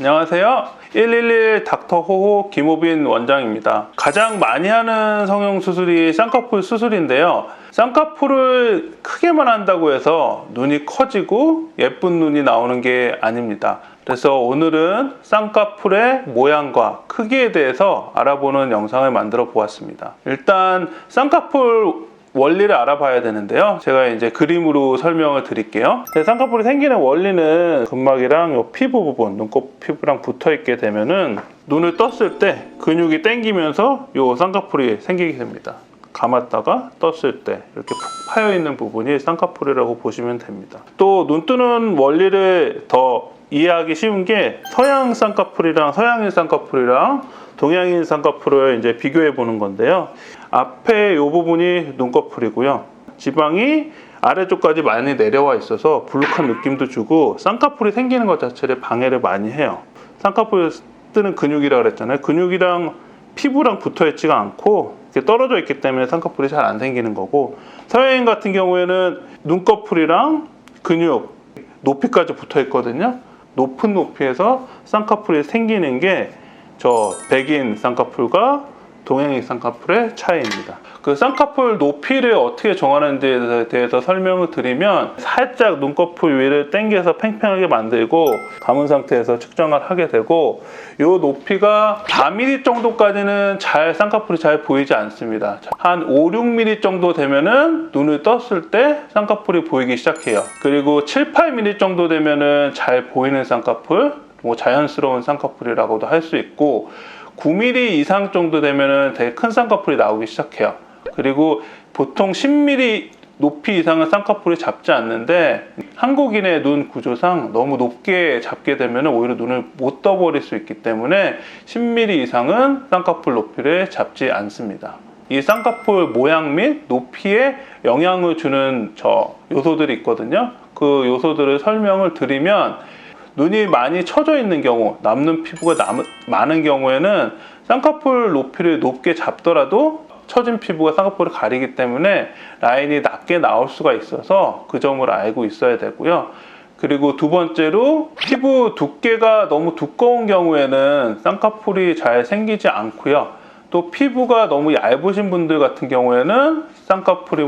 안녕하세요. 111 닥터호호 김호빈 원장입니다. 가장 많이 하는 성형수술이 쌍꺼풀 수술인데요. 쌍꺼풀을 크게만 한다고 해서 눈이 커지고 예쁜 눈이 나오는 게 아닙니다. 그래서 오늘은 쌍꺼풀의 모양과 크기에 대해서 알아보는 영상을 만들어 보았습니다. 일단 쌍꺼풀 원리를 알아봐야 되는데요. 제가 이제 그림으로 설명을 드릴게요. 쌍꺼풀이 생기는 원리는 근막이랑 요 피부 부분, 눈곱 피부랑 붙어 있게 되면은 눈을 떴을 때 근육이 당기면서 요 쌍꺼풀이 생기게 됩니다. 감았다가 떴을 때 이렇게 푹 파여 있는 부분이 쌍꺼풀이라고 보시면 됩니다. 또 눈 뜨는 원리를 더 이해하기 쉬운 게 서양 쌍꺼풀이랑 서양인 쌍꺼풀이랑 동양인 쌍꺼풀을 이제 비교해 보는 건데요. 앞에 이 부분이 눈꺼풀이고요. 지방이 아래쪽까지 많이 내려와 있어서 불룩한 느낌도 주고 쌍꺼풀이 생기는 것 자체를 방해를 많이 해요. 쌍꺼풀 뜨는 근육이라고 그랬잖아요. 근육이랑 피부랑 붙어 있지가 않고 이렇게 떨어져 있기 때문에 쌍꺼풀이 잘 안 생기는 거고, 서양인 같은 경우에는 눈꺼풀이랑 근육, 높이까지 붙어 있거든요. 높은 높이에서 쌍꺼풀이 생기는 게 저 백인 쌍꺼풀과 동양인 쌍꺼풀의 차이입니다. 그 쌍꺼풀 높이를 어떻게 정하는지에 대해서 설명을 드리면, 살짝 눈꺼풀 위를 당겨서 팽팽하게 만들고 감은 상태에서 측정을 하게 되고, 이 높이가 4mm 정도까지는 쌍꺼풀이 잘 보이지 않습니다. 한 5, 6mm 정도 되면은 눈을 떴을 때 쌍꺼풀이 보이기 시작해요. 그리고 7, 8mm 정도 되면은 잘 보이는 쌍꺼풀, 자연스러운 쌍꺼풀이라고도 할 수 있고, 9mm 이상 정도 되면 되게 큰 쌍꺼풀이 나오기 시작해요. 그리고 보통 10mm 높이 이상은 쌍꺼풀이 잡지 않는데, 한국인의 눈 구조상 너무 높게 잡게 되면 오히려 눈을 못 떠버릴 수 있기 때문에 10mm 이상은 쌍꺼풀 높이를 잡지 않습니다. 이 쌍꺼풀 모양 및 높이에 영향을 주는 요소들이 있거든요. 그 요소들을 설명을 드리면, 눈이 많이 처져 있는 경우, 남는 피부가 많은 경우에는 쌍꺼풀 높이를 높게 잡더라도 처진 피부가 쌍꺼풀을 가리기 때문에 라인이 낮게 나올 수가 있어서 그 점을 알고 있어야 되고요. 그리고 두 번째로, 피부 두께가 너무 두꺼운 경우에는 쌍꺼풀이 잘 생기지 않고요. 또 피부가 너무 얇으신 분들 같은 경우에는 쌍꺼풀이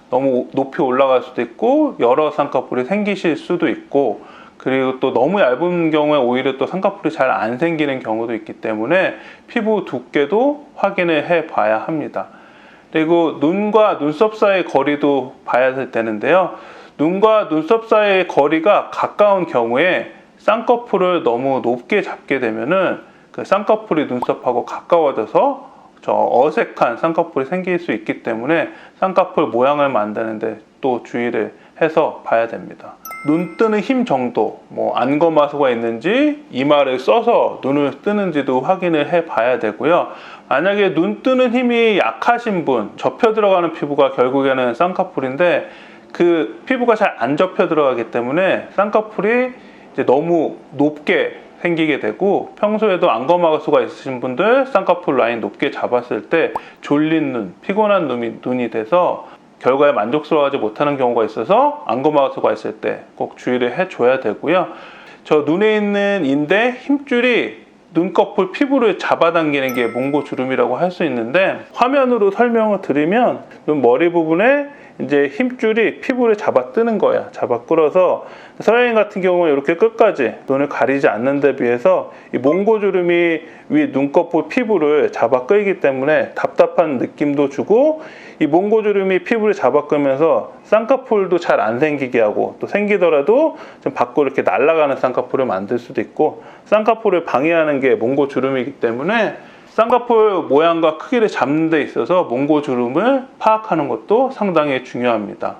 너무 높이 올라갈 수도 있고 여러 쌍꺼풀이 생기실 수도 있고, 그리고 또 너무 얇은 경우에 오히려 또 쌍꺼풀이 잘 안 생기는 경우도 있기 때문에 피부 두께도 확인을 해 봐야 합니다. 그리고 눈과 눈썹 사이의 거리도 봐야 되는데요. 눈과 눈썹 사이의 거리가 가까운 경우에 쌍꺼풀을 너무 높게 잡게 되면은 그 쌍꺼풀이 눈썹하고 가까워져서 어색한 쌍꺼풀이 생길 수 있기 때문에 쌍꺼풀 모양을 만드는데 또 주의를 해서 봐야 됩니다. 눈 뜨는 힘 정도, 안검하수가 있는지 이마를 써서 눈을 뜨는지도 확인을 해 봐야 되고요. 만약에 눈 뜨는 힘이 약하신 분, 접혀 들어가는 피부가 결국에는 쌍꺼풀인데 그 피부가 잘 안 접혀 들어가기 때문에 쌍꺼풀이 이제 너무 높게 생기게 되고, 평소에도 안검하수가 있으신 분들 쌍꺼풀 라인 높게 잡았을 때 졸린 눈, 피곤한 눈이 돼서 결과에 만족스러워하지 못하는 경우가 있어서 안검하수가 있을 때 꼭 주의를 해줘야 되고요. 저 눈에 있는 인대 힘줄이 눈꺼풀 피부를 잡아당기는 게 몽고주름이라고 할 수 있는데, 화면으로 설명을 드리면 눈 머리 부분에 이제 힘줄이 피부를 잡아 뜨는 거야. 잡아 끌어서 서양인 같은 경우는 이렇게 끝까지 눈을 가리지 않는 데 비해서 이 몽고주름이 위 눈꺼풀 피부를 잡아 끌기 때문에 답답한 느낌도 주고, 이 몽고주름이 피부를 잡아 끌면서 쌍꺼풀도 잘 안 생기게 하고, 또 생기더라도 좀 밖으로 이렇게 날아가는 쌍꺼풀을 만들 수도 있고, 쌍꺼풀을 방해하는 게 몽고주름이기 때문에 쌍꺼풀 모양과 크기를 잡는 데 있어서 몽고주름을 파악하는 것도 상당히 중요합니다.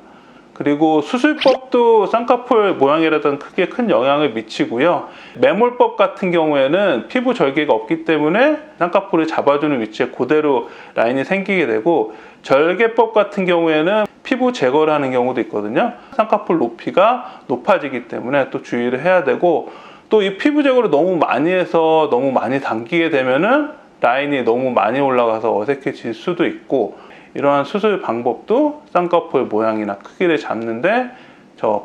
그리고 수술법도 쌍꺼풀 모양이라든 크기에 큰 영향을 미치고요. 매몰법 같은 경우에는 피부 절개가 없기 때문에 쌍꺼풀을 잡아주는 위치에 그대로 라인이 생기게 되고, 절개법 같은 경우에는 피부 제거를 하는 경우도 있거든요. 쌍꺼풀 높이가 높아지기 때문에 또 주의를 해야 되고, 또 이 피부 제거를 너무 많이 해서 너무 많이 당기게 되면은 라인이 너무 많이 올라가서 어색해질 수도 있고, 이러한 수술 방법도 쌍꺼풀 모양이나 크기를 잡는데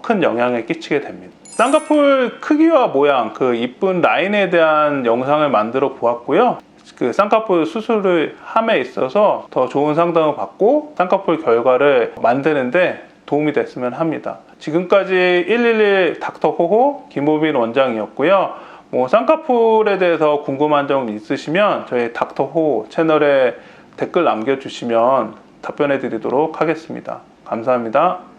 큰 영향을 끼치게 됩니다. 쌍꺼풀 크기와 모양, 그 이쁜 라인에 대한 영상을 만들어 보았고요. 그 쌍꺼풀 수술을 함에 있어서 더 좋은 상담을 받고 쌍꺼풀 결과를 만드는데 도움이 됐으면 합니다. 지금까지 111 닥터 호호 김호빈 원장이었고요. 쌍꺼풀에 대해서 궁금한 점 있으시면 저희 닥터 호호 채널에 댓글 남겨주시면 답변해 드리도록 하겠습니다. 감사합니다.